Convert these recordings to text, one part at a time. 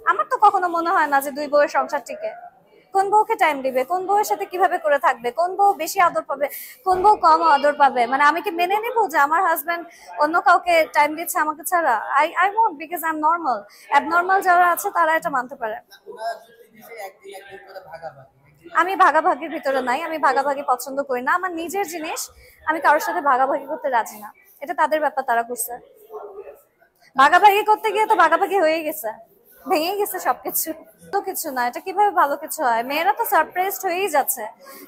আমার তো কখনো মনে হয় না যে দুই বউয়ের সংসার টিকে। কোন বউকে টাইম দিবে, কোন বউয়ের সাথে কিভাবে করে থাকবে, কোন বউ বেশি আদর পাবে, কোন বউ কম আদর পাবে, মানে আমি কি মেনে নিবো যে আমার হাজবেন্ড অন্য কাউকে টাইম দিচ্ছে আমাকে ছাড়া? I won't, because I am normal. Abnormal যারা আছে তারা এটা মানতে পারে। আমি ভাগাভাগির ভিতরে নাই, আমি ভাগাভাগি পছন্দ করি না। আমার নিজের জিনিস আমি কারোর সাথে ভাগাভাগি করতে রাজি না। এটা তাদের ব্যাপার, তারা করছে। ভাগাভাগি করতে গিয়ে তো ভাগাভাগি হয়ে গেছে, ভেঙে গেছে সবকিছু। তো কিছু না, এটা কিভাবে ভালো কিছু হয়? মেয়েরা তো সারপ্রাইজড হয়েই যাচ্ছে।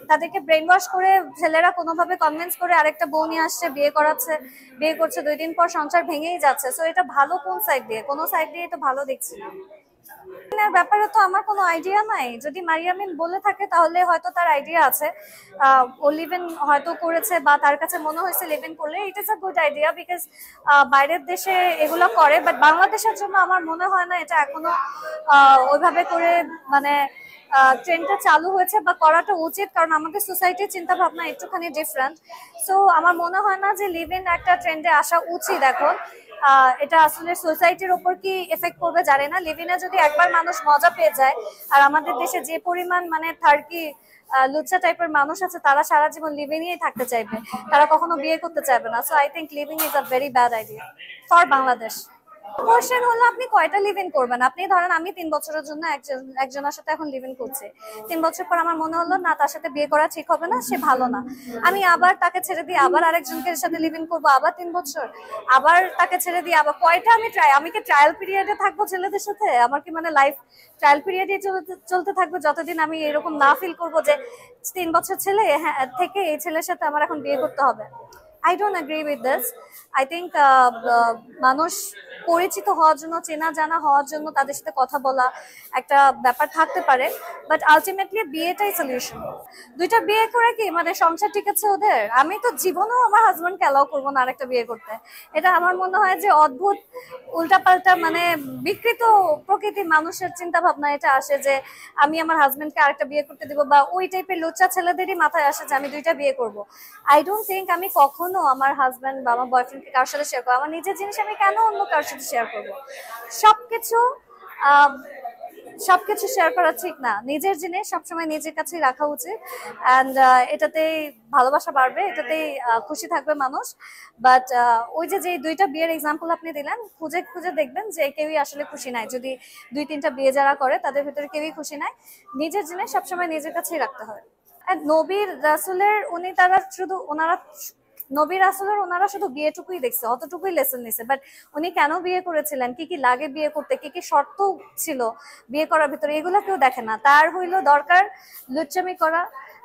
তাদেরকে ব্রেন ওয়াশ করে ছেলেরা কোনোভাবে কনভিন্স করে আরেকটা বউ নিয়ে আসছে, বিয়ে করাচ্ছে, বিয়ে করছে, 2 দিন পর সংসার ভেঙেই যাচ্ছে। সো এটা ভালো কোন সাইড দিয়ে? কোনো সাইড দিয়ে তো ভালো দেখছি না। এর ব্যাপারে তো আমার কোনো আইডিয়া নাই। যদি মারিয়ামিন বলে থাকে তাহলে হয়তো তার আইডিয়া আছে। ও লিভ ইন হয়তো করেছে, বা তার কাছে মনে হয়েছে লিভ ইন করলে it is a good idea, because বাইরের দেশে এগুলো করে। বাট বাংলাদেশের জন্য আমার মনে হয় না এটা এখনো ওইভাবে করে মানে ট্রেন্ডটা চালু হয়েছে বা করাটা উচিত, কারণ আমাদের সোসাইটির চিন্তা ভাবনা একটুখানি ডিফারেন্ট। সো আমার মনে হয় না যে লিভ ইন একটা ট্রেন্ডে আসা উচিত এখন। এটা আসলে সোসাইটির উপর কি এফেক্ট করবে জানি না। লিভিনে যদি একবার মানুষ মজা পেয়ে যায়, আর আমাদের দেশে যে পরিমাণ মানে থার্কি লুচ্চা টাইপের মানুষ আছে, তারা সারা জীবন লিভিংয়েই থাকতে চাইবে, তারা কখনো বিয়ে করতে চাইবে না। So I think living is a very bad idea for Bangladesh. Question হলো আপনি কয়টা লিভ ইন করবেন? আপনি ধরেন আমি 3 বছরের জন্য একজনের সাথে এখন লিভ ইন করছি। 3 বছর পর আমার মনে হলো না, তার সাথে বিয়ে করা ঠিক হবে না, সে ভালো না। আমি আবার তাকে ছেড়ে দিয়ে আবার আরেকজনকে সাথে লিভ ইন করবো, আবার 3 বছর, আবার তাকে ছেড়ে দিয়ে আবার কয়টা আমি কি ট্রায়াল পিরিয়ডে থাকবো ছেলেদের সাথে? আমার কি মানে লাইফ ট্রায়াল পিরিয়ডে চলতে থাকবে যতদিন আমি এরকম না ফিল করবো যে 3 বছর ছেলে থেকে এই ছেলের সাথে আমার এখন বিয়ে করতে হবে? I don't agree with this. I think মানুষ পরিচিত হওয়ার জন্য, চেনা জানা হওয়ার জন্য তাদের সাথে কথা বলা একটা ব্যাপার থাকতে পারে, বাট আলটিমেটলি বিয়েটাই সলিউশন। দুইটা বিয়ে করে কি মানে সংসার ঠিক আছে ওদের? আমি তো জীবনেও আমার হাজবেন্ডকে অ্যালাউ করবো না আরেকটা বিয়ে করতে। এটা আমার মনে হয় যে অদ্ভুত উল্টাপাল্টা মানে বিকৃত প্রকৃতির মানুষের চিন্তা ভাবনা এটা আসে যে আমি আমার হাজবেন্ডকে আরেকটা বিয়ে করতে দিব, বা ওই টাইপের লুচ্চা ছেলেদেরই মাথায় আসে যে আমি 2টা বিয়ে করব। আই ডোন্ট থিঙ্ক আমি কখনো আমার হাজবেন্ড বা আমার বয়ফ্রেন্ডকে কারোর সাথে শেয়ার করবো। আমার নিজের জিনিস আমি কেন অন্য কারোর সাথে শেয়ার করবো? সবকিছু আহ সবকিছু শেয়ার করা ঠিক না। নিজের জিনিস সবসময় নিজের কাছেই রাখা উচিত। অ্যান্ড এটাতেই ভালোবাসা বাড়বে, এটাতেই খুশি থাকবে মানুষ। বাট ওই যে 2টা বিয়ের এক্সাম্পল আপনি দিলেন, খুঁজে খুঁজে দেখবেন যে কেউই আসলে খুশি নাই। যদি 2-3টা বিয়ে যারা করে তাদের ভিতরে কেউই খুশি নাই। নিজের জিনিস সবসময় নিজের কাছেই রাখতে হয়। নবীর রাসূলের নবী রাসূলের ওনারা শুধু বিয়েটুকুই দেখছে, অতটুকুই লেসন নিছে। বাট উনি কেন বিয়ে করেছিলেন, কি কি লাগে বিয়ে করতে, কি কি শর্ত ছিল বিয়ে করার ভিতরে, এগুলো কেউ দেখে না। তার হইলো দরকার লুচ্চামি করা,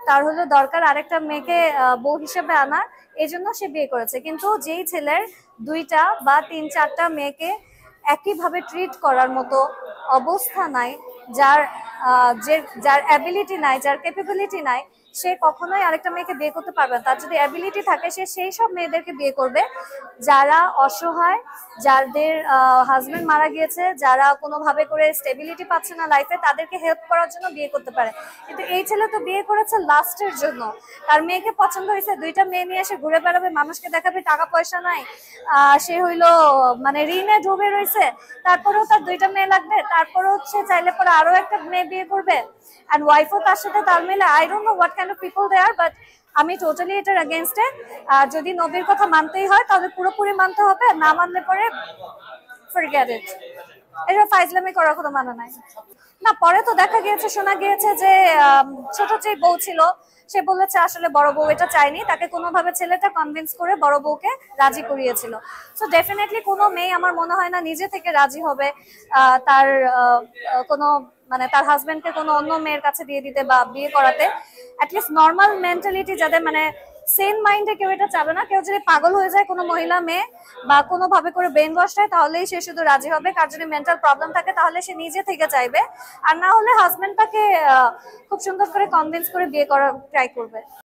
তার হলো দরকার আরেকটা মেয়েকে বউ হিসেবে আনার, এই জন্য সে বিয়ে করেছে। কিন্তু যেই ছেলের 2টা বা 3-4টা মেয়েকে একইভাবে ট্রিট করার মতো অবস্থা নাই, যার যার অ্যাবিলিটি নাই, যার ক্যাপাবিলিটি নাই, সে কখনোই আরেকটা মেয়েকে বিয়ে করতে পারবে না। তার যদি অ্যাবিলিটি থাকে, সে সেই সব মেয়েদেরকে বিয়ে করবে যারা অসহায়, যাদের হাজবেন্ড মারা গিয়েছে, যারা কোনোভাবে করে স্টেবিলিটি পাচ্ছে না লাইফে, তাদেরকে হেল্প করার জন্য বিয়ে করতে পারে। কিন্তু এই ছেলে তো বিয়ে করেছে লাস্টের জন্য। তার মেয়েকে পছন্দ হয়েছে, 2টা মেয়ে নিয়ে এসে ঘুরে বেড়াবে, মানুষকে দেখাবে টাকা পয়সা নাই, সে হইলো মানে ঋণে ডুবে রয়েছে, তারপরেও তার 2টা মেয়ে লাগবে, তারপরে হচ্ছে চাইলে পরে আরো একটা মেয়ে বিয়ে করবে, and ওয়াইফও তার সাথে তাল মিলে। I don't know what kind of people they are, but আমি টোটালি এটার এগেইনস্টে। যদি নবীর কথা মানতেই হয় তাহলে পুরোপুরি মানতে হবে, না মানলে পরে ফরগেট ইট। এটা ফাইজলামি করার কোনো মানে নাই। না, পরে তো দেখা গিয়েছে, শোনা গিয়েছে যে ছোট যে বউ ছিল সে বলেছে আসলে বড় বউ এটা চায়নি, তাকে কোনোভাবে ছেলেটা কনভিন্স করে বড় বউকে রাজি করিয়েছিল। সো ডেফিনেটলি কোনো মেয়ে আমার মনে হয় না নিজে থেকে রাজি হবে তার কোনো মানে তার হাজবেন্ডকে কোনো অন্য মেয়ের কাছে দিয়ে দিতে বা বিয়ে করাতে। অ্যাটলিস্ট নর্মাল মেন্টালিটি যাদের মানে সেম মাইন্ডে কেউ এটা চাবে না। কেউ যদি পাগল হয়ে যায় কোনো মহিলা মেয়ে বা কোনোভাবে করে ব্রেন ওয়াশ হয়, তাহলেই সে শুধু রাজি হবে। কার যদি মেন্টাল প্রবলেম থাকে তাহলে সে নিজে থেকে চাইবে, আর না হলে হাজবেন্ড তাকে খুব সুন্দর করে কনভিন্স করে বিয়ে করার ট্রাই করবে।